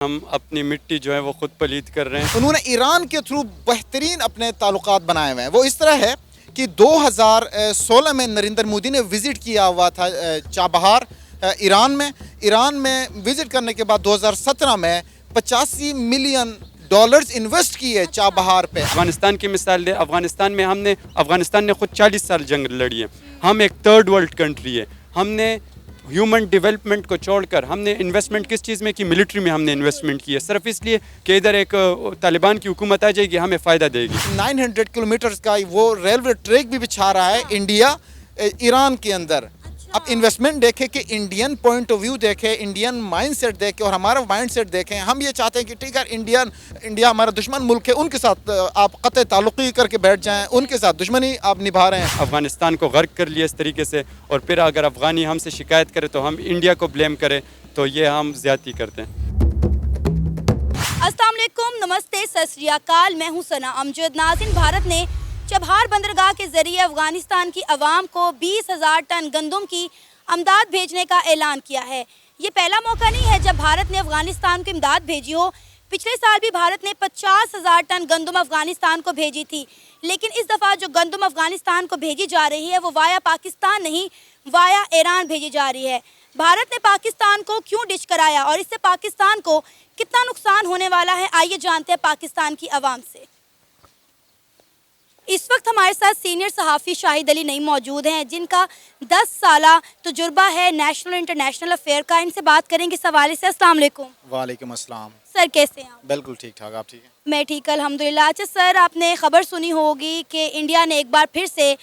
ہم اپنی مٹی جو ہے وہ خود پلید کر رہے ہیں. انہوں نے ایران کے تھرو بہترین اپنے تعلقات بنائے ہوئے ہیں. وہ اس طرح ہے کہ 2016 میں نریندر مودی نے وزٹ کیا ہوا تھا چابہار ایران میں وزٹ کرنے کے بعد 2017 میں $85 ملین انویسٹ کیے چابہار پہ. افغانستان کی مثال لے. افغانستان نے خود 40 سال جنگ لڑی ہے. ہم ایک تھرڈ ورلڈ کنٹری ہے. ہم نے ہیومن ڈیولپمنٹ کو چھوڑ کر ہم نے انویسٹمنٹ کس چیز میں کی؟ ملٹری میں ہم نے انویسٹمنٹ کی ہے, صرف اس لیے کہ ادھر ایک طالبان کی حکومت آ جائے گی, ہمیں فائدہ دے گی. 900 کلومیٹرز کا وہ ریلوے ٹریک بھی بچھا رہا ہے انڈیا ایران کے اندر. اب انویسٹمنٹ دیکھیں کہ انڈین پوائنٹ آف ویو دیکھیں, انڈین مائنڈ سیٹ دیکھیں اور ہمارا مائنڈ سیٹ دیکھیں. ہم یہ چاہتے ہیں کہ ٹھیک ہے انڈیا ہمارا دشمن ملک ہے, ان کے ساتھ آپ قطع تعلقی کر کے بیٹھ جائیں, ان کے ساتھ دشمنی آپ نبھا رہے ہیں. افغانستان کو غرق کر لیا اس طریقے سے, اور پھر اگر افغانی ہم سے شکایت کرے تو ہم انڈیا کو بلیم کریں, تو یہ ہم زیادتی کرتے ہیں. السلام علیکم, نمستے, ست سری اکال. میں ہوں ثنا امجد. ناظرین, بھارت نے چابہار بندرگاہ کے ذریعے افغانستان کی عوام کو 20,000 ٹن گندم کی امداد بھیجنے کا اعلان کیا ہے. یہ پہلا موقع نہیں ہے جب بھارت نے افغانستان کو امداد بھیجی ہو. پچھلے سال بھی بھارت نے 50,000 ٹن گندم افغانستان کو بھیجی تھی, لیکن اس دفعہ جو گندم افغانستان کو بھیجی جا رہی ہے وہ وایا پاکستان نہیں, وایا ایران بھیجی جا رہی ہے. بھارت نے پاکستان کو کیوں ڈش کرایا اور اس سے پاکستان کو کتنا نقصان ہونے والا ہے, آئیے جانتے ہیں پاکستان کی عوام سے. اس وقت ہمارے ساتھ سینئر صحافی شاہد علی نئی موجود ہیں, جن کا 10 سالہ تجربہ ہے نیشنل انٹرنیشنل افیئر کا. ان سے بات کریں گے اس حوالے سے. السلام علیکم. وعلیکم السلام. سر کیسے ہیں آپ؟ بالکل ٹھیک ٹھاک. آپ ٹھیک ہیں؟ میں ٹھیک, الحمدللہ. اچھا سر, آپ نے خبر سنی ہوگی کہ انڈیا نے ایک بار پھر سے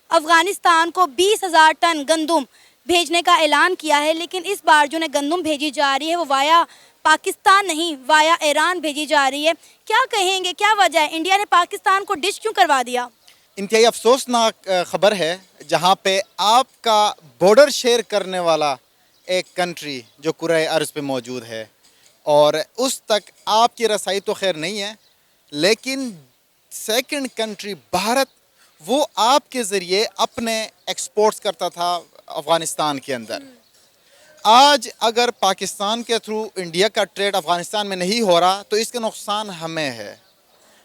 افغانستان کو 20,000 ٹن گندم بھیجنے کا اعلان کیا ہے, لیکن اس بار جو گندم بھیجی جا رہی ہے وہ وایا پاکستان نہیں, وایا ایران بھیجی جا رہی ہے. کیا کہیں گے, کیا وجہ ہے, انڈیا نے پاکستان کو ڈش کیوں کروا دیا؟ انتہائی افسوسناک خبر ہے, جہاں پہ آپ کا بارڈر شیئر کرنے والا ایک کنٹری جو کرۂ ارض پہ موجود ہے اور اس تک آپ کی رسائی تو خیر نہیں ہے, لیکن سیکنڈ کنٹری بھارت وہ آپ کے ذریعے اپنے ایکسپورٹس کرتا تھا افغانستان کے اندر. آج اگر پاکستان کے تھرو انڈیا کا ٹریڈ افغانستان میں نہیں ہو رہا تو اس کا نقصان ہمیں ہے.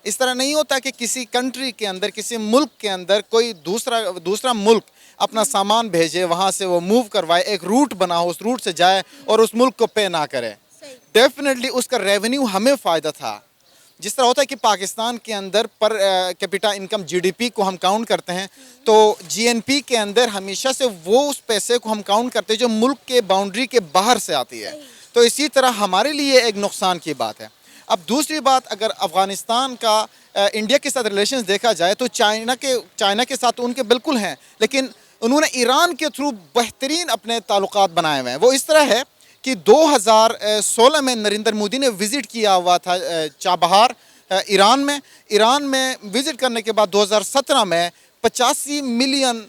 اس طرح نہیں ہوتا کہ کسی کنٹری کے اندر, کسی ملک کے اندر کوئی دوسرا ملک اپنا سامان بھیجے, وہاں سے وہ موو کروائے, ایک روٹ بنا ہو, اس روٹ سے جائے اور اس ملک کو پے نہ کرے. ڈیفینیٹلی اس کا ریونیو ہمیں فائدہ تھا. جس طرح ہوتا ہے کہ پاکستان کے اندر per capita income G D P کو ہم کاؤنٹ کرتے ہیں, تو جی این پی کے اندر ہمیشہ سے وہ اس پیسے کو ہم کاؤنٹ کرتے ہیں جو ملک کے باؤنڈری کے باہر سے آتی ہے. تو اسی طرح ہمارے لیے ایک نقصان کی بات ہے. اب دوسری بات, اگر افغانستان کا انڈیا کے ساتھ ریلیشنز دیکھا جائے تو چائنا کے ساتھ ان کے بالکل ہیں, لیکن انہوں نے ایران کے تھرو بہترین اپنے تعلقات بنائے ہوئے ہیں. وہ اس طرح ہے کہ 2016 میں نریندر مودی نے وزٹ کیا ہوا تھا چابہار ایران میں وزٹ کرنے کے بعد 2017 میں $85 ملین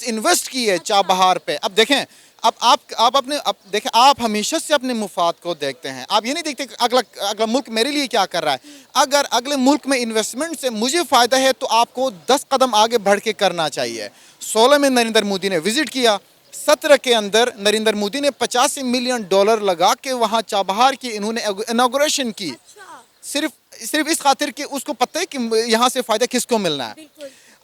انویسٹ کیے چابہار پہ. اب دیکھیں, آپ ہمیشہ سے اپنے مفاد کو دیکھتے ہیں. آپ یہ نہیں دیکھتے کہ اگلا ملک میرے لیے کیا کر رہا ہے. اگر اگلے ملک میں انویسٹمنٹ سے مجھے فائدہ ہے تو آپ کو 10 قدم آگے بڑھ کے کرنا چاہیے. 16 میں نریندر مودی نے وزٹ کیا, 17 کے اندر نریندر مودی نے $85 ملین لگا کے وہاں چابہار کی انہوں نے انوگریشن کی, صرف اس خاطر کہ اس کو پتہ ہے کہ یہاں سے فائدہ کس کو ملنا ہے.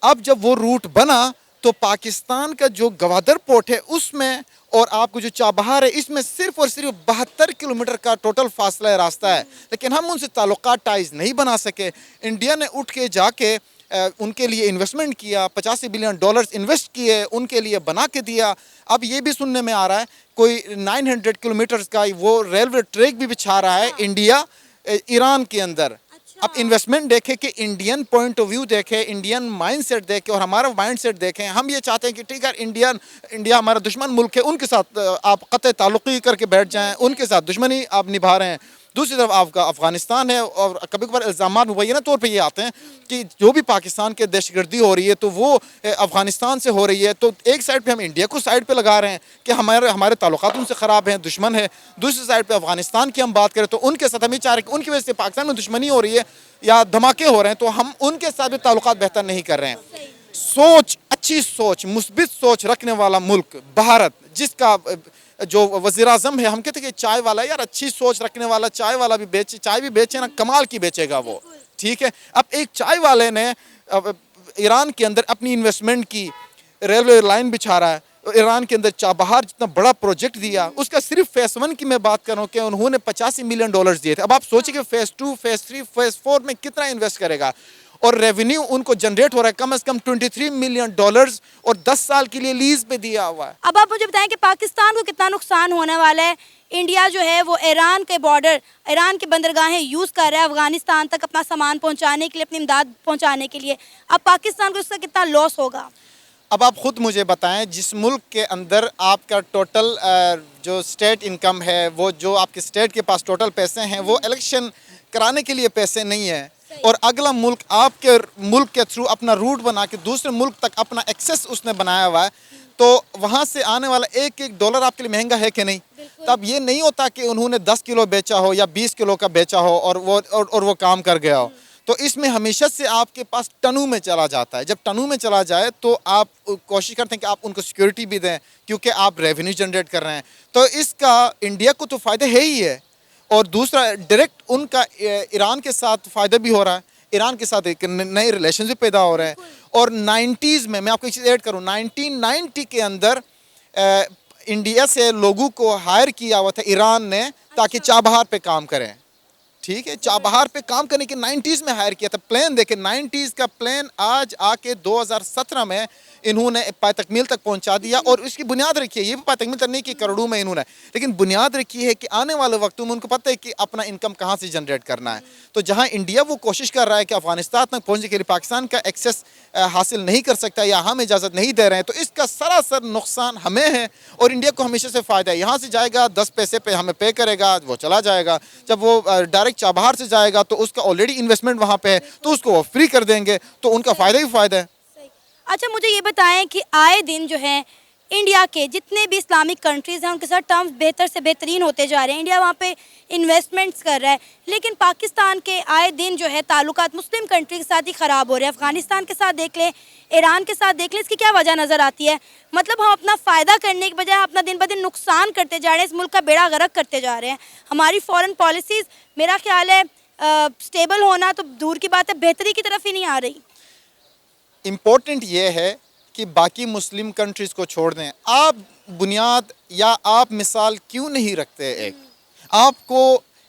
اب جب وہ روٹ بنا تو پاکستان کا جو گوادر پورٹ ہے اس میں اور آپ کو جو چابہار ہے اس میں صرف اور صرف 72 کلومیٹر کا ٹوٹل فاصلہ راستہ ہے, لیکن ہم ان سے تعلقات ٹائز نہیں بنا سکے. انڈیا نے اٹھ کے جا کے ان کے لیے انویسٹمنٹ کیا, $85 بلین انویسٹ کیے, ان کے لیے بنا کے دیا. اب یہ بھی سننے میں آ رہا ہے کوئی 900 کلومیٹرز کا وہ ریلوے ٹریک بھی بچھا رہا ہے انڈیا ایران کے اندر. اب انویسٹمنٹ دیکھیں کہ انڈین پوائنٹ آف ویو دیکھیں, انڈین مائنڈ سیٹ دیکھیں اور ہمارا مائنڈ سیٹ دیکھیں. ہم یہ چاہتے ہیں کہ ٹھیک ہے انڈیا ہمارا دشمن ملک ہے, ان کے ساتھ آپ قطع تعلقی کر کے بیٹھ جائیں, ان کے ساتھ دشمنی آپ نبھا رہے ہیں. دوسری طرف آپ کا افغانستان ہے, اور کبھی کبھار الزامات مبینہ طور پہ یہ آتے ہیں کہ جو بھی پاکستان کے دہشت گردی ہو رہی ہے تو وہ افغانستان سے ہو رہی ہے. تو ایک سائڈ پہ ہم انڈیا کو سائڈ پہ لگا رہے ہیں کہ ہمارے تعلقات ان سے خراب ہیں, دشمن ہے. دوسری سائڈ پہ افغانستان کی ہم بات کریں تو ان کے ساتھ ہم یہ چاہ رہے ہیں کہ ان کی وجہ سے پاکستان میں دشمنی ہو رہی ہے یا دھماکے ہو رہے ہیں, تو ہم ان کے ساتھ بھی تعلقات بہتر نہیں کر رہے ہیں. اچھی سوچ, مثبت سوچ رکھنے والا ملک بھارت, جس کا جو وزیر اعظم ہے ہم کہتے ہیں کہ چائے والا یار اچھی سوچ رکھنے والا چائے والا بھی بیچے چائے بھی بیچے نا کمال کی بیچے گا وہ ٹھیک ہے. اب ایک چائے والے نے ایران کے اندر اپنی انویسٹمنٹ کی ریلوے لائن بچھا رہا ہے ایران کے اندر چابہار جتنا بڑا پروجیکٹ دیا اس کا صرف فیس 1 کی میں بات کروں کہ انہوں نے $85 ملین دیے تھے. اب آپ سوچیں کہ فیس 2 فیس 3 فیس 4 میں کتنا انویسٹ کرے گا اور ریونیو ان کو جنریٹ ہو رہا ہے کم از کم $23 ملین اور 10 سال کے لیے لیز پہ دیا ہوا ہے. اب آپ مجھے بتائیں کہ پاکستان کو کتنا نقصان ہونے والا ہے. انڈیا جو ہے وہ ایران کے بارڈر ایران کی بندرگاہیں یوز کر رہا ہے افغانستان تک اپنا سامان پہنچانے کے لیے اپنی امداد پہنچانے کے لیے. اب پاکستان کو اس کا کتنا لاس ہوگا. اب آپ خود مجھے بتائیں جس ملک کے اندر آپ کا ٹوٹل جو اسٹیٹ انکم ہے وہ جو آپ کے اسٹیٹ کے پاس ٹوٹل پیسے ہیں وہ الیکشن کرانے کے لیے پیسے نہیں ہیں اور اگلا ملک آپ کے ملک کے تھرو اپنا روٹ بنا کے دوسرے ملک تک اپنا ایکسیس اس نے بنایا ہوا ہے تو وہاں سے آنے والا $1 آپ کے لیے مہنگا ہے کہ نہیں. تو اب یہ نہیں ہوتا کہ انہوں نے 10 کلو بیچا ہو یا 20 کلو کا بیچا ہو اور وہ کام کر گیا ہو. تو اس میں ہمیشہ سے آپ کے پاس ٹنوں میں چلا جاتا ہے. جب ٹنوں میں چلا جائے تو آپ کوشش کرتے ہیں کہ آپ ان کو سیکیورٹی بھی دیں کیونکہ آپ ریونیو جنریٹ کر رہے ہیں. تو اس کا انڈیا کو تو فائدہ ہے ہی ہے اور دوسرا ڈائریکٹ ان کا ایران کے ساتھ فائدہ بھی ہو رہا ہے. ایران کے ساتھ ایک نئے ریلیشنز بھی پیدا ہو رہے ہیں. اور 90s میں آپ کو ایک چیز ایڈ کروں 1990 کے اندر انڈیا سے لوگوں کو ہائر کیا ہوا تھا ایران نے تاکہ چابہار پہ کام کریں. ٹھیک ہے چابہار پہ کام کرنے کے 90s میں ہائر کیا تھا. پلین دیکھیں 90s کا پلین آج آ کے 2017 میں انہوں نے پائے تکمیل تک پہنچا دیا اور اس کی بنیاد رکھی ہے. یہ بھی پائے تکمیل تک نہیں کی کروڑوں میں انہوں نے لیکن بنیاد رکھی ہے کہ آنے والے وقتوں میں ان کو پتہ ہے کہ اپنا انکم کہاں سے جنریٹ کرنا ہے. تو جہاں انڈیا وہ کوشش کر رہا ہے کہ افغانستان تک پہنچنے کے لیے پاکستان کا ایکسیس حاصل نہیں کر سکتا یا ہم اجازت نہیں دے رہے ہیں تو اس کا سراسر نقصان ہمیں ہے اور انڈیا کو ہمیشہ سے فائدہ ہے. یہاں سے جائے گا 10 پیسے پہ ہمیں پے کرے گا وہ چلا جائے گا. جب وہ ڈائریکٹ چابہار سے جائے گا تو اس کا آلریڈی انویسٹمنٹ وہاں پہ ہے تو اس کو وہ فری کر دیں گے تو ان کا فائدہ ہی فائدہ ہے. اچھا مجھے یہ بتائیں کہ آئے دن جو ہے انڈیا کے جتنے بھی اسلامک کنٹریز ہیں ان کے ساتھ ٹرمز بہتر سے بہترین ہوتے جا رہے ہیں. انڈیا وہاں پہ انویسٹمنٹس کر رہا ہے لیکن پاکستان کے آئے دن جو ہے تعلقات مسلم کنٹری کے ساتھ ہی خراب ہو رہے ہیں. افغانستان کے ساتھ دیکھ لیں ایران کے ساتھ دیکھ لیں. اس کی کیا وجہ نظر آتی ہے؟ مطلب ہم اپنا فائدہ کرنے کے بجائے اپنا دن بدن نقصان کرتے جا رہے ہیں. اس ملک کا بیڑا غرق کرتے جا رہے ہیں. ہماری فورن پالیسیز میرا خیال ہے سٹیبل ہونا تو دور کی بات ہے بہتری کی طرف ہی نہیں آ رہی. امپورٹنٹ یہ ہے کہ باقی مسلم کنٹریز کو چھوڑ دیں. آپ بنیاد یا آپ مثال کیوں نہیں رکھتے؟ ایک آپ کو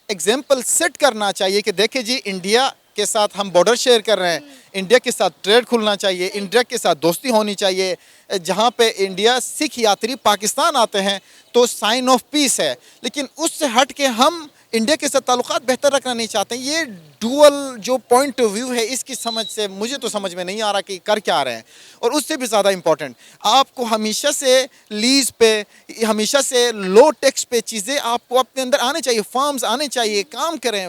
ایگزامپل سیٹ کرنا چاہیے کہ دیکھیں جی انڈیا کے ساتھ ہم بارڈر شیئر کر رہے ہیں. انڈیا کے ساتھ ٹریڈ کھلنا چاہیے. انڈیا کے ساتھ دوستی ہونی چاہیے. جہاں پہ انڈیا سکھ یاتری پاکستان آتے ہیں تو سائن آف پیس ہے لیکن اس سے ہٹ کے ہم انڈیا کے ساتھ تعلقات بہتر رکھنا نہیں چاہتے ہیں. یہ ڈوئل جو پوائنٹ آف ویو ہے اس کی سمجھ سے مجھے تو سمجھ میں نہیں آ رہا کہ کر کیا رہے ہیں. اور اس سے بھی زیادہ امپورٹنٹ آپ کو ہمیشہ سے لیز پہ ہمیشہ سے لو ٹیکس پہ چیزیں آپ کو اپنے اندر آنے چاہیے. فارمز آنے چاہیے کام کریں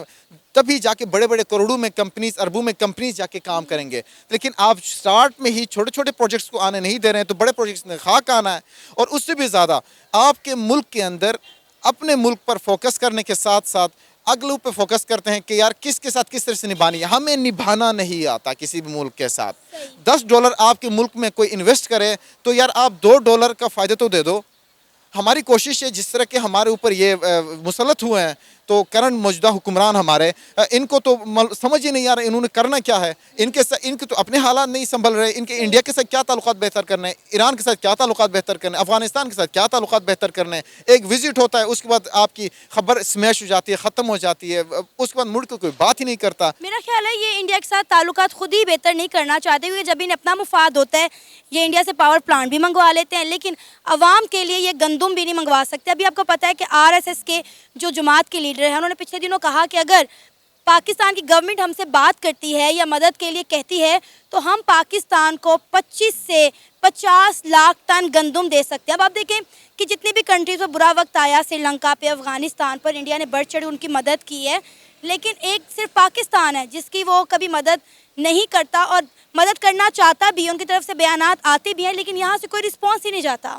تبھی جا کے بڑے بڑے کروڑوں میں کمپنیز اربوں میں کمپنیز جا کے کام کریں گے. لیکن آپ سٹارٹ میں ہی چھوٹے چھوٹے پروجیکٹس کو آنے نہیں دے رہے ہیں تو بڑے پروجیکٹس میں خاک آنا ہے. اور اس سے بھی زیادہ آپ کے ملک کے اندر اپنے ملک پر فوکس کرنے کے ساتھ ساتھ اگلوں پہ فوکس کرتے ہیں کہ یار کس کے ساتھ کس طرح سے نبھانی ہے. ہمیں نبھانا نہیں آتا کسی بھی ملک کے ساتھ. $10 آپ کے ملک میں کوئی انویسٹ کرے تو یار آپ $2 کا فائدہ تو دے دو. ہماری کوشش ہے جس طرح کہ ہمارے اوپر یہ مسلط ہوئے ہیں تو کرنٹ موجودہ حکمران ہمارے ان کو تو سمجھ ہی نہیں آ رہا انہوں نے کرنا کیا ہے. ان کے تو اپنے حالات نہیں سنبھل رہے. ان کے انڈیا کے ساتھ کیا تعلقات بہتر کرنے ہیں, ایران کے ساتھ کیا تعلقات بہتر کرنے ہیں, افغانستان کے ساتھ کیا تعلقات بہتر کرنے ہیں. ایک وزٹ ہوتا ہے اس کے بعد آپ کی خبر سمیش ہو جاتی ہے ختم ہو جاتی ہے اس کے بعد مڑ کے کوئی بات ہی نہیں کرتا. میرا خیال ہے یہ انڈیا کے ساتھ تعلقات خود ہی بہتر نہیں کرنا چاہتے کیونکہ جب انہیں اپنا مفاد ہوتا ہے یہ انڈیا سے پاور پلانٹ بھی منگوا لیتے ہیں لیکن عوام کے لیے یہ گندم بھی نہیں منگوا سکتے. ابھی آپ کو پتہ ہے کہ RSS کے جو جماعت کے لیڈر ہیں انہوں نے پچھلے دنوں کہا کہ اگر پاکستان کی گورنمنٹ ہم سے بات کرتی ہے یا مدد کے لیے کہتی ہے تو ہم پاکستان کو 25 سے 50 لاکھ ٹن گندم دے سکتے ہیں. اب آپ دیکھیں کہ جتنی بھی کنٹریز پر برا وقت آیا سری لنکا پہ افغانستان پر انڈیا نے بڑھ چڑھ ان کی مدد کی ہے لیکن ایک صرف پاکستان ہے جس کی وہ کبھی مدد نہیں کرتا اور مدد کرنا چاہتا بھی ان کی طرف سے بیانات آتے بھی ہیں لیکن یہاں سے کوئی رسپانس ہی نہیں جاتا.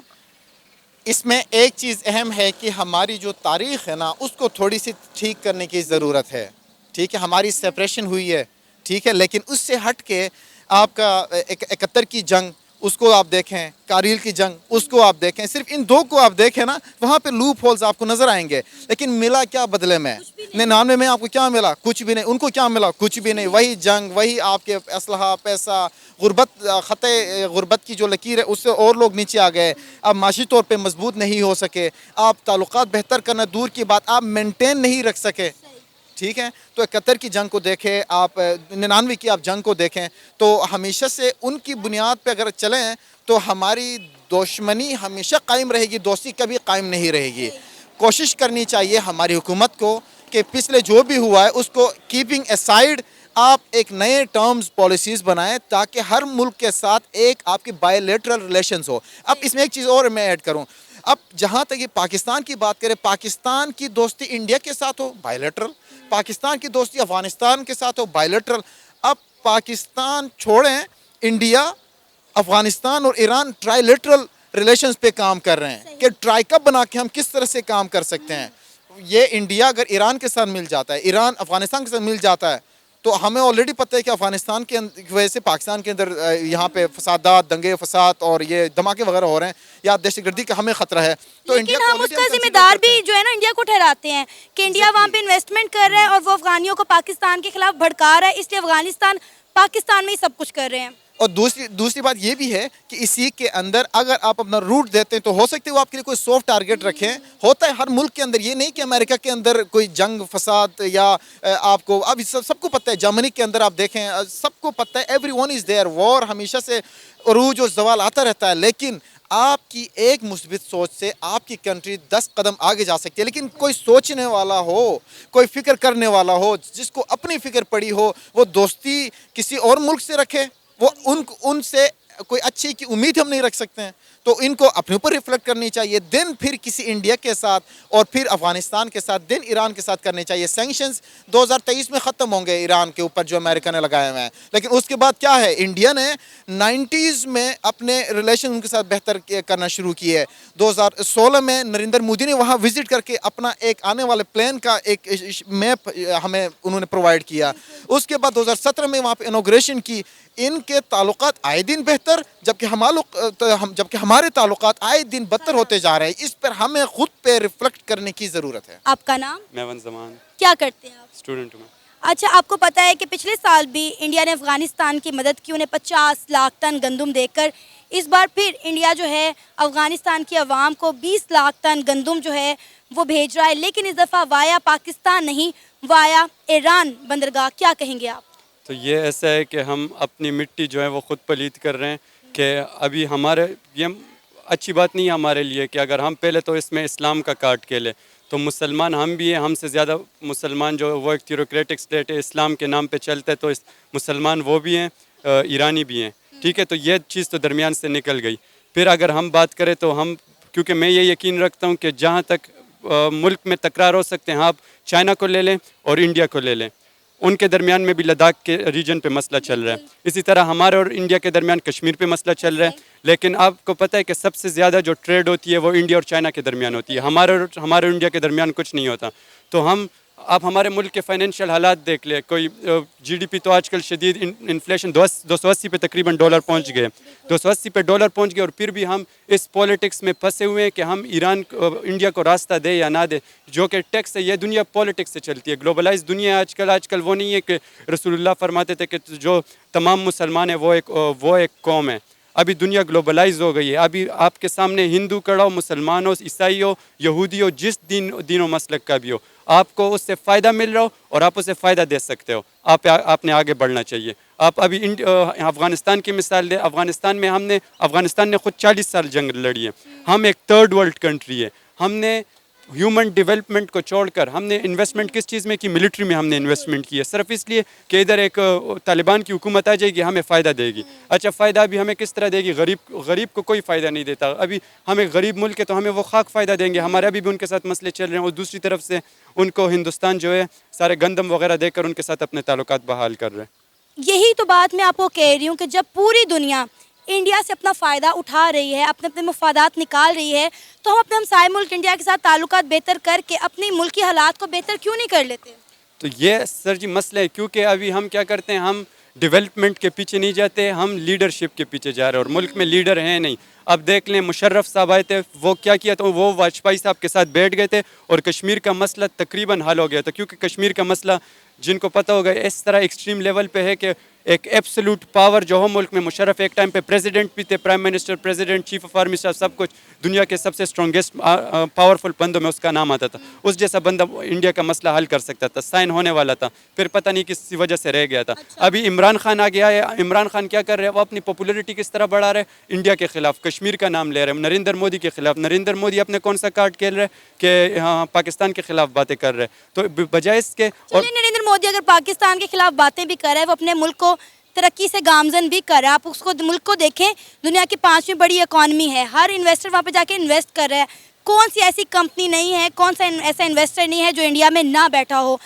اس میں ایک چیز اہم ہے کہ ہماری جو تاریخ ہے نا اس کو تھوڑی سی ٹھیک کرنے کی ضرورت ہے. ٹھیک ہے ہماری سیپریشن ہوئی ہے ٹھیک ہے لیکن اس سے ہٹ کے آپ کا 71 کی جنگ اس کو آپ دیکھیں, کارگل کی جنگ اس کو آپ دیکھیں, صرف ان دو کو آپ دیکھیں نا, وہاں پہ لوپ ہولز آپ کو نظر آئیں گے. لیکن ملا کیا بدلے میں؟ 99 میں آپ کو کیا ملا؟ کچھ بھی نہیں. ان کو کیا ملا؟ کچھ بھی نہیں. وہی جنگ, وہی آپ کے اسلحہ, پیسہ, غربت, خطے غربت کی جو لکیر ہے اس سے اور لوگ نیچے آ گئے. آپ معاشی طور پہ مضبوط نہیں ہو سکے, آپ تعلقات بہتر کرنا دور کی بات, آپ مینٹین نہیں رکھ سکے. ٹھیک ہے, تو 71 کی جنگ کو دیکھیں آپ, 99 کی آپ جنگ کو دیکھیں, تو ہمیشہ سے ان کی بنیاد پہ اگر چلیں تو ہماری دشمنی ہمیشہ قائم رہے گی, دوستی کبھی قائم نہیں رہے گی. کوشش کرنی چاہیے ہماری حکومت کو کہ پچھلے جو بھی ہوا ہے اس کو کیپنگ اسائیڈ آپ ایک نئے ٹرمز پالیسیز بنائیں تاکہ ہر ملک کے ساتھ ایک آپ کی بائیلیٹرل ریلیشنز ہو. اب اس میں ایک چیز اور میں ایڈ کروں, اب جہاں تک یہ پاکستان کی بات کریں, پاکستان کی دوستی انڈیا کے ساتھ ہو بائیلیٹرل, پاکستان کی دوستی افغانستان کے ساتھ ہو بائیلیٹرل. اب پاکستان چھوڑیں, انڈیا, افغانستان اور ایران ٹرائیلیٹرل ریلیشنز پہ کام کر رہے ہیں کہ ٹرائی کب بنا کے ہم کس طرح سے کام کر سکتے ہیں. یہ انڈیا اگر ایران کے ساتھ مل جاتا ہے, ایران افغانستان کے ساتھ مل جاتا ہے, تو ہمیں آلریڈی پتہ ہے کہ افغانستان کی وجہ سے پاکستان کے اندر یہاں پہ فسادات, دنگے فساد اور یہ دھماکے وغیرہ ہو رہے ہیں, یا دہشت گردی کا ہمیں خطرہ ہے. تو لیکن ہم اس کا ذمہ دار بھی جو ہے نا انڈیا کو ٹھہراتے ہیں کہ انڈیا وہاں پہ انویسٹمنٹ کر رہا ہے اور وہ افغانیوں کو پاکستان کے خلاف بھڑکا رہا ہے, اس لیے افغانستان پاکستان میں ہی سب کچھ کر رہے ہیں. اور دوسری بات یہ بھی ہے کہ اسی کے اندر اگر آپ اپنا روٹ دیتے ہیں تو ہو سکتا ہے وہ آپ کے لیے کوئی سافٹ ٹارگٹ رکھیں. ہوتا ہے ہر ملک کے اندر, یہ نہیں کہ امریکہ کے اندر کوئی جنگ فساد, یا آپ کو اب سب کو پتہ ہے, جرمنی کے اندر آپ دیکھیں سب کو پتہ ہے, ایوری ون از دیئر, وار ہمیشہ سے عروج و زوال آتا رہتا ہے. لیکن آپ کی ایک مثبت سوچ سے آپ کی کنٹری 10 قدم آگے جا سکتی ہے. لیکن کوئی سوچنے والا ہو, کوئی فکر کرنے والا ہو, جس کو اپنی فکر پڑی ہو, وہ دوستی کسی اور ملک سے رکھے. وہ ان سے کوئی اچھی کی امید ہم نہیں رکھ سکتے ہیں, تو ان کو اپنے اوپر ریفلیکٹ کرنی چاہیے. دن پھر کسی انڈیا کے ساتھ اور پھر افغانستان کے ساتھ, دن ایران کے ساتھ کرنے چاہیے. سینکشنز 2023 میں ختم ہوں گے ایران کے اوپر جو امریکہ نے لگائے ہوئے ہیں, لیکن اس کے بعد کیا ہے, انڈیا نے 90s میں اپنے ریلیشن ان کے ساتھ بہتر کرنا شروع کی ہے. 2016 میں نریندر مودی نے وہاں وزٹ کر کے اپنا ایک آنے والے پلان کا ایک میپ ہمیں انہوں نے پرووائڈ کیا. اس کے بعد 2017 میں وہاں پہ انوگریشن کی. ان کے تعلقات آئے دن بہتر, جبکہ ہمارے تعلقات آئے دن بدتر ہوتے جا رہے ہیں. اس پر ہمیں خود پہ ریفلیکٹ کرنے کی ضرورت ہے. آپ کا نام؟ میون زمان. کیا کرتے ہیں آپ؟ اسٹوڈنٹ ہوں. اچھا, آپ کو پتہ ہے کہ پچھلے سال بھی انڈیا نے افغانستان کی مدد کی, انہیں 50 لاکھ ٹن گندم دے کر. اس بار پھر انڈیا جو ہے افغانستان کی عوام کو 20 لاکھ ٹن گندم جو ہے وہ بھیج رہا ہے, لیکن اس دفعہ وایا پاکستان نہیں, وایا ایران بندرگاہ. کیا کہیں گے آپ؟ تو یہ ایسا ہے کہ ہم اپنی مٹی جو ہے وہ خود پلید کر رہے ہیں, کہ ابھی ہمارے یہ اچھی بات نہیں ہے ہمارے لیے کہ اگر ہم پہلے تو اس میں اسلام کا کاٹ کے لیں, تو مسلمان ہم بھی ہیں, ہم سے زیادہ مسلمان جو وہ ایک تھیوروکریٹک اسٹیٹ ہے, اسلام کے نام پہ چلتے, تو مسلمان وہ بھی ہیں, ایرانی بھی ہیں. ٹھیک ہے, تو یہ چیز تو درمیان سے نکل گئی. پھر اگر ہم بات کریں تو ہم, کیونکہ میں یہ یقین رکھتا ہوں کہ جہاں تک ملک میں تکرار ہو سکتے ہیں, آپ چائنا کو لے لیں اور انڈیا کو لے لیں, ان کے درمیان میں بھی لداخ کے ریجن پہ مسئلہ چل رہا ہے. اسی طرح ہمارے اور انڈیا کے درمیان کشمیر پہ مسئلہ چل رہا ہے. لیکن آپ کو پتہ ہے کہ سب سے زیادہ جو ٹریڈ ہوتی ہے وہ انڈیا اور چائنا کے درمیان ہوتی ہے, ہمارے اور انڈیا کے درمیان کچھ نہیں ہوتا. تو آپ ہمارے ملک کے فائنینشیل حالات دیکھ لیں, کوئی جی ڈی پی تو آج کل شدید انفلیشن 280 پہ تقریباً ڈالر پہنچ گئے, 280 پہ ڈالر پہنچ گئے, اور پھر بھی ہم اس پولیٹکس میں پھنسے ہوئے ہیں کہ ہم انڈیا کو راستہ دے یا نہ دے, جو کہ ٹیکس ہے. یہ دنیا پولیٹکس سے چلتی ہے, گلوبلائز دنیا ہے آج کل وہ نہیں ہے کہ رسول اللہ فرماتے تھے کہ جو تمام مسلمان ہیں وہ ایک قوم ہے. ابھی دنیا گلوبلائز ہو گئی ہے. ابھی آپ کے سامنے ہندو کڑا ہو, مسلمان ہو, عیسائی ہو, یہودی ہو, جس دین و مسلک کا بھی ہو, آپ کو اس سے فائدہ مل رہا ہو اور آپ اسے فائدہ دے سکتے ہو, آپ نے آگے بڑھنا چاہیے. آپ ابھی افغانستان کی مثال دیں, افغانستان نے خود 40 سال جنگ لڑی ہے. ہم ایک تھرڈ ورلڈ کنٹری ہے. ہم نے ہیومن ڈیولپمنٹ کو چھوڑ کر ہم نے انویسٹمنٹ کس چیز میں کی, ملٹری میں ہم نے انویسٹمنٹ کی ہے, صرف اس لیے کہ ادھر ایک طالبان کی حکومت آ جائے گی, ہمیں فائدہ دے گی. اچھا, فائدہ ابھی ہمیں کس طرح دے گی؟ غریب کو کوئی فائدہ نہیں دیتا. ابھی ہمیں غریب ملک ہے تو ہمیں وہ خاک فائدہ دیں گے. ہمارے ابھی بھی ان کے ساتھ مسئلے چل رہے ہیں, اور دوسری طرف سے ان کو ہندوستان جو ہے سارے گندم وغیرہ دے کر ان کے ساتھ اپنے تعلقات بحال کر رہے ہیں. یہی تو بات میں آپ کو کہہ رہی ہوں کہ جب پوری دنیا انڈیا سے اپنا فائدہ اٹھا رہی ہے, اپنے مفادات نکال رہی ہے, تو ہم اپنے ہمسائے ملک انڈیا کے ساتھ تعلقات بہتر کر کے اپنی ملکی حالات کو بہتر کیوں نہیں کر لیتے؟ تو یہ سر جی مسئلہ ہے, کیونکہ ابھی ہم کیا کرتے ہیں, ہم ڈیولپمنٹ کے پیچھے نہیں جاتے, ہم لیڈرشپ کے پیچھے جا رہے ہیں, اور ملک میں لیڈر ہیں نہیں. اب دیکھ لیں مشرف صاحب آئے تھے, وہ کیا کیا تھا, وہ واجپئی صاحب کے ساتھ بیٹھ گئے تھے اور کشمیر کا مسئلہ تقریباً حل ہو گیا تھا, کیونکہ کشمیر کا مسئلہ جن کو پتہ ہوگا اس طرح ایکسٹریم لیول پہ ہے کہ ایک ایبسولوٹ پاور جو ہو ملک میں. مشرف ایک ٹائم پہ پریزیڈنٹ بھی تھے, prime minister, president, chief of army staff, سب کچھ, دنیا کے سب سے اسٹرانگیسٹ پاورفل بندوں میں اس کا نام آتا تھا. اس جیسا بندہ انڈیا کا مسئلہ حل کر سکتا تھا, سائن ہونے والا تھا, پھر پتہ نہیں کس وجہ سے رہ گیا تھا. ابھی عمران خان آ گیا ہے. عمران خان کیا کر رہے ہیں, وہ اپنی پاپولیرٹی کس طرح بڑھا رہے ہیں, انڈیا کے خلاف, کشمیر کا نام لے رہے ہیں, نریندر مودی کے خلاف. نریندر مودی اپنے کون سا کارڈ کھیل رہے ہیں کہ ہاں پاکستان کے خلاف باتیں کر رہے ہیں. تو بجائے اس کے, اور نریندر مودی اگر پاکستان کے خلاف باتیں بھی کر رہے ہیں, وہ اپنے ملک کو ترقی سے گامزن بھی کر رہا ہے. آپ اس کو ملک کو دیکھیں, دنیا کی 5ویں بڑی اکانومی ہے, ہر انویسٹر وہاں پہ جا کے انویسٹ کر رہا ہے. کون سی ایسی کمپنی نہیں ہے, کون سا ایسا انویسٹر نہیں ہے جو انڈیا میں نہ بیٹھا ہو.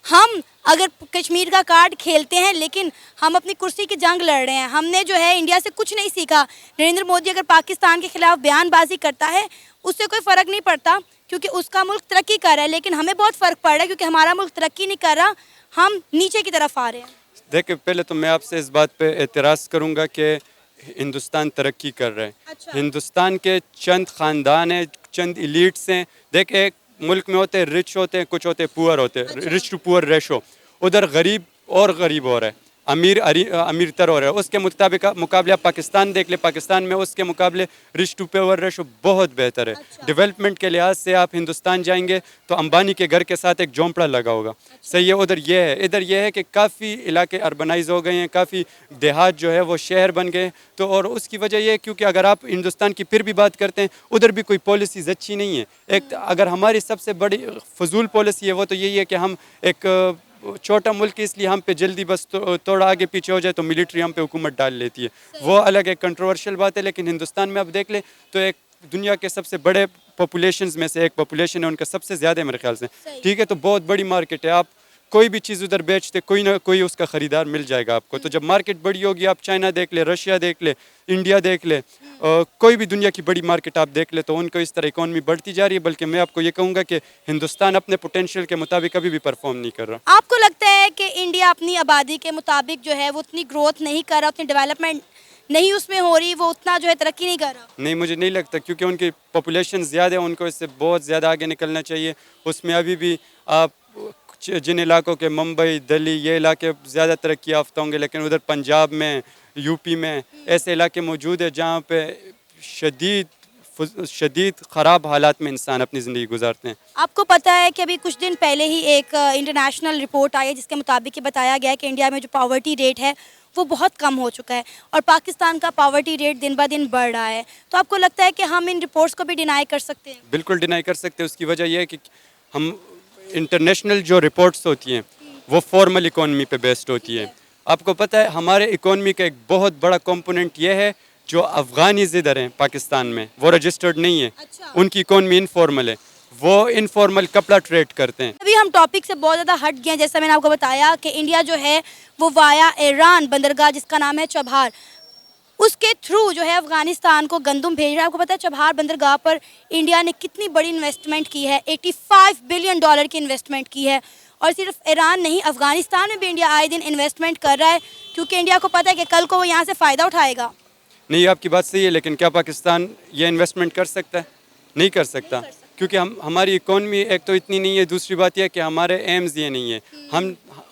ہم اگر کشمیر کا کارڈ کھیلتے ہیں لیکن ہم اپنی کرسی کی جنگ لڑ رہے ہیں. ہم نے جو ہے انڈیا سے کچھ نہیں سیکھا. نریندر مودی اگر پاکستان کے خلاف بیان بازی کرتا ہے, اس سے کوئی فرق نہیں پڑتا کیونکہ اس کا ملک ترقی کر رہا ہے, لیکن ہمیں بہت فرق پڑ رہا ہے کیونکہ ہمارا ملک ترقی نہیں کر رہا, ہم نیچے کی طرف آ رہے ہیں. دیکھیں پہلے تو میں آپ سے اس بات پہ اعتراض کروں گا کہ ہندوستان ترقی کر رہا ہے. ہندوستان کے چند خاندان ہیں, چند ایلیٹس ہیں. دیکھ ایک ملک میں ہوتے ہیں رچ ہوتے ہیں, کچھ ہوتے ہیں پور ہوتے ہیں, رچ ٹو پور ریشو. ادھر غریب اور غریب ہو رہا ہے, امیر تر ہو رہا ہے. اس کے مقابلے آپ پاکستان دیکھ لیں, پاکستان میں اس کے مقابلے رچ ٹو پور ریشو بہت بہتر ہے. ڈیولپمنٹ کے لحاظ سے آپ ہندوستان جائیں گے تو امبانی کے گھر کے ساتھ ایک جھونپڑا لگا ہوگا. صحیح ہے. ادھر یہ ہے, ادھر یہ ہے کہ کافی علاقے اربنائز ہو گئے ہیں, کافی دیہات جو ہے وہ شہر بن گئے. تو اور اس کی وجہ یہ ہے کیونکہ اگر آپ ہندوستان کی پھر بھی بات کرتے ہیں, ادھر بھی کوئی پالیسیز اچھی نہیں ہے. ایک اگر ہماری سب سے بڑی فضول پالیسی ہے وہ تو یہی ہے کہ ہم ایک چھوٹا ملک, اس لیے ہم پہ جلدی بس تھوڑا آگے پیچھے ہو جائے تو ملٹری ہم پہ حکومت ڈال لیتی ہے. وہ الگ ایک کنٹروورشل بات ہے. لیکن ہندوستان میں آپ دیکھ لیں تو ایک دنیا کے سب سے بڑے پاپولیشنز میں سے ایک پاپولیشن ہے, ان کا سب سے زیادہ میرے خیال سے. ٹھیک ہے, تو بہت بڑی مارکیٹ ہے. آپ کوئی بھی چیز ادھر بیچتے کوئی نہ کوئی اس کا خریدار مل جائے گا آپ کو. تو جب مارکیٹ بڑی ہوگی, آپ چائنا دیکھ لیں, رشیا دیکھ لیں, انڈیا دیکھ لیں, کوئی بھی دنیا کی بڑی مارکیٹ آپ دیکھ لیں, تو ان کو اس طرح اکانومی بڑھتی جا رہی ہے. بلکہ میں آپ کو یہ کہوں گا کہ ہندوستان اپنے پوٹینشیل کے مطابق کبھی بھی پرفارم نہیں کر رہا. آپ کو لگتا ہے کہ انڈیا اپنی آبادی کے مطابق جو ہے وہ اتنی گروتھ نہیں کر رہا, اتنی ڈیولپمنٹ نہیں اس میں ہو رہی, وہ اتنا جو ہے ترقی نہیں کر رہا؟ نہیں, مجھے نہیں لگتا, کیونکہ ان کی پاپولیشن زیادہ ہے, ان کو اس سے بہت زیادہ آگے نکلنا چاہیے. اس میں ابھی بھی آپ جن علاقوں کے ممبئی, دلی, یہ علاقے زیادہ ترقی یافتہ ہوں گے, لیکن ادھر پنجاب میں, یو پی میں ایسے علاقے موجود ہیں جہاں پہ شدید خراب حالات میں انسان اپنی زندگی گزارتے ہیں. آپ کو پتہ ہے کہ ابھی کچھ دن پہلے ہی ایک انٹرنیشنل رپورٹ آئی ہے جس کے مطابق یہ بتایا گیا ہے کہ انڈیا میں جو پاورٹی ریٹ ہے وہ بہت کم ہو چکا ہے, اور پاکستان کا پاورٹی ریٹ دن بہ دن بڑھ رہا ہے. تو آپ کو لگتا ہے کہ ہم ان رپورٹس کو بھی ڈینائی کر سکتے ہیں؟ بالکل ڈینائی کر سکتے ہیں. اس کی وجہ یہ ہے کہ ہم انٹرنیشنل جو رپورٹس ہوتی ہیں وہ فارمل اکانومی پہ بیسڈ ہوتی ہے. آپ کو پتہ ہے ہمارے اکانومی کا ایک بہت بڑا کمپوننٹ یہ ہے جو افغانیز ادھر ہیں پاکستان میں, وہ رجسٹرڈ نہیں ہے, ان کی اکانومی انفارمل ہے, وہ انفارمل کپڑا ٹریڈ کرتے ہیں. ابھی ہم ٹاپک سے بہت زیادہ ہٹ گئے ہیں. جیسا میں نے آپ کو بتایا کہ انڈیا جو ہے وہ وایا ایران بندرگاہ جس کا نام ہے چبہار, اس کے تھرو جو ہے افغانستان کو گندم بھیج رہا ہے. آپ کو پتہ ہے چبہار بندرگاہ پر انڈیا نے کتنی بڑی انویسٹمنٹ کی ہے, $85 بلین کی انویسٹمنٹ کی ہے. اور صرف ایران نہیں, افغانستان میں بھی انڈیا آئے دن انویسٹمنٹ کر رہا ہے کیونکہ انڈیا کو پتہ ہے کہ کل کو وہ یہاں سے فائدہ اٹھائے گا. نہیں, آپ کی بات صحیح ہے, لیکن کیا پاکستان یہ انویسٹمنٹ کر سکتا ہے؟ نہیں کر سکتا, کیونکہ ہماری اکانومی ایک تو اتنی نہیں ہے, دوسری بات یہ ہے کہ ہمارے ایمز یہ نہیں ہے.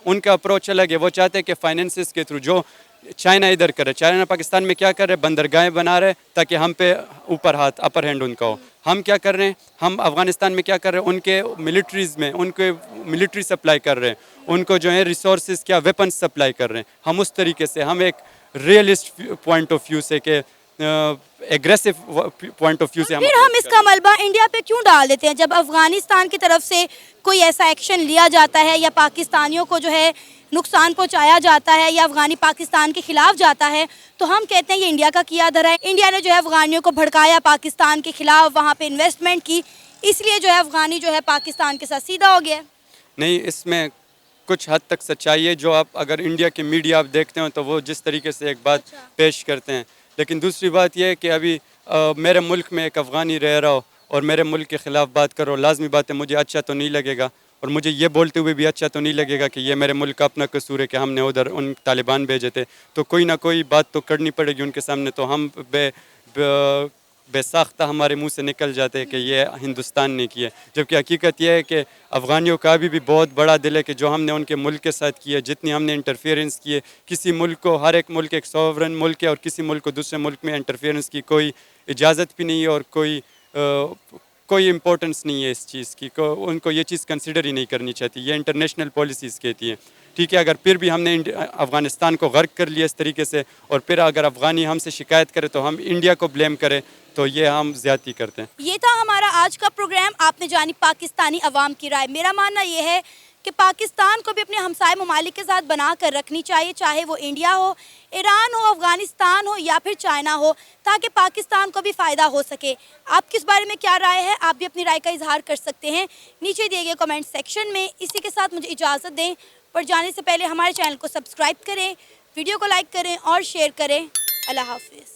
ان کا اپروچ الگ ہے. وہ چاہتے ہیں کہ فائنینسز کے تھرو جو چائنا ادھر کرے, چائنا پاکستان میں کیا کر رہے, بندرگاہیں بنا رہے تاکہ ہم پہ اوپر ہاتھ, اپر ہینڈ ان کا ہو. ہم کیا کر رہے ہیں, ہم افغانستان میں کیا کر رہے ہیں, ان کے ملٹریز میں ان کے ملٹری سپلائی کر رہے ہیں, ان کو جو ہے ریسورسز کیا ویپنز سپلائی کر رہے ہیں. ہم اس طریقے سے, ہم ایک ریئلسٹ پوائنٹ آف ویو سے کہ ایگریسو پوائنٹ آف ویو سے پھر ہم اس کا ملبہ انڈیا پہ کیوں ڈال دیتے ہیں جب افغانستان کی طرف سے کوئی ایسا ایکشن لیا جاتا ہے یا پاکستانیوں کو جو ہے نقصان پہنچایا جاتا ہے یا افغانی پاکستان کے خلاف جاتا ہے تو ہم کہتے ہیں یہ انڈیا کا کیا دھرا ہے. انڈیا نے جو ہے افغانیوں کو بھڑکایا, پاکستان کے خلاف وہاں پہ انویسٹمنٹ کی, اس لیے جو ہے افغانی جو ہے پاکستان کے ساتھ سیدھا ہو گیا. نہیں, اس میں کچھ حد تک سچائی ہے. جو آپ اگر انڈیا کے میڈیا آپ دیکھتے ہو تو وہ جس طریقے سے ایک بات پیش کرتے ہیں, لیکن دوسری بات یہ ہے کہ ابھی میرے ملک میں ایک افغانی رہ رہا ہو اور میرے ملک کے خلاف بات کرو, لازمی بات ہے مجھے اچھا تو نہیں لگے گا. اور مجھے یہ بولتے ہوئے بھی اچھا تو نہیں لگے گا کہ یہ میرے ملک کا اپنا قصور ہے کہ ہم نے ادھر ان طالبان بھیجے تھے. تو کوئی نہ کوئی بات تو کرنی پڑے گی ان کے سامنے. تو ہم بے ساختہ ہمارے منہ سے نکل جاتے ہیں کہ یہ ہندوستان نے کیا. جبکہ حقیقت یہ ہے کہ افغانیوں کا بھی بہت بڑا دل ہے کہ جو ہم نے ان کے ملک کے ساتھ کیا, جتنی ہم نے انٹرفیئرنس کیے کسی ملک کو, ہر ایک ملک ایک سوورن ملک ہے اور کسی ملک کو دوسرے ملک میں انٹرفیئرنس کی کوئی اجازت بھی نہیں ہے اور کوئی امپورٹنس نہیں ہے اس چیز کی. ان کو یہ چیز کنسیڈر ہی نہیں کرنی چاہتی. یہ انٹرنیشنل پالیسیز کہتی ہیں. ٹھیک ہے, اگر پھر بھی ہم نے افغانستان کو غرق کر لیا اس طریقے سے اور پھر اگر افغانی ہم سے شکایت کرے تو ہم انڈیا کو بلیم کریں تو یہ ہم زیادتی کرتے ہیں. یہ تھا ہمارا آج کا پروگرام. آپ نے جانی پاکستانی عوام کی رائے. میرا ماننا یہ ہے کہ پاکستان کو بھی اپنے ہمسائے ممالک کے ساتھ بنا کر رکھنی چاہیے, چاہے وہ انڈیا ہو, ایران ہو, افغانستان ہو یا پھر چائنا ہو, تاکہ پاکستان کو بھی فائدہ ہو سکے. آپ کس بارے میں کیا رائے ہے, آپ بھی اپنی رائے کا اظہار کر سکتے ہیں نیچے دیے گئے کمنٹ سیکشن میں. اسی کے ساتھ مجھے اجازت دیں, پر جانے سے پہلے ہمارے چینل کو سبسکرائب کریں, ویڈیو کو لائک کریں اور شیئر کریں. اللہ حافظ.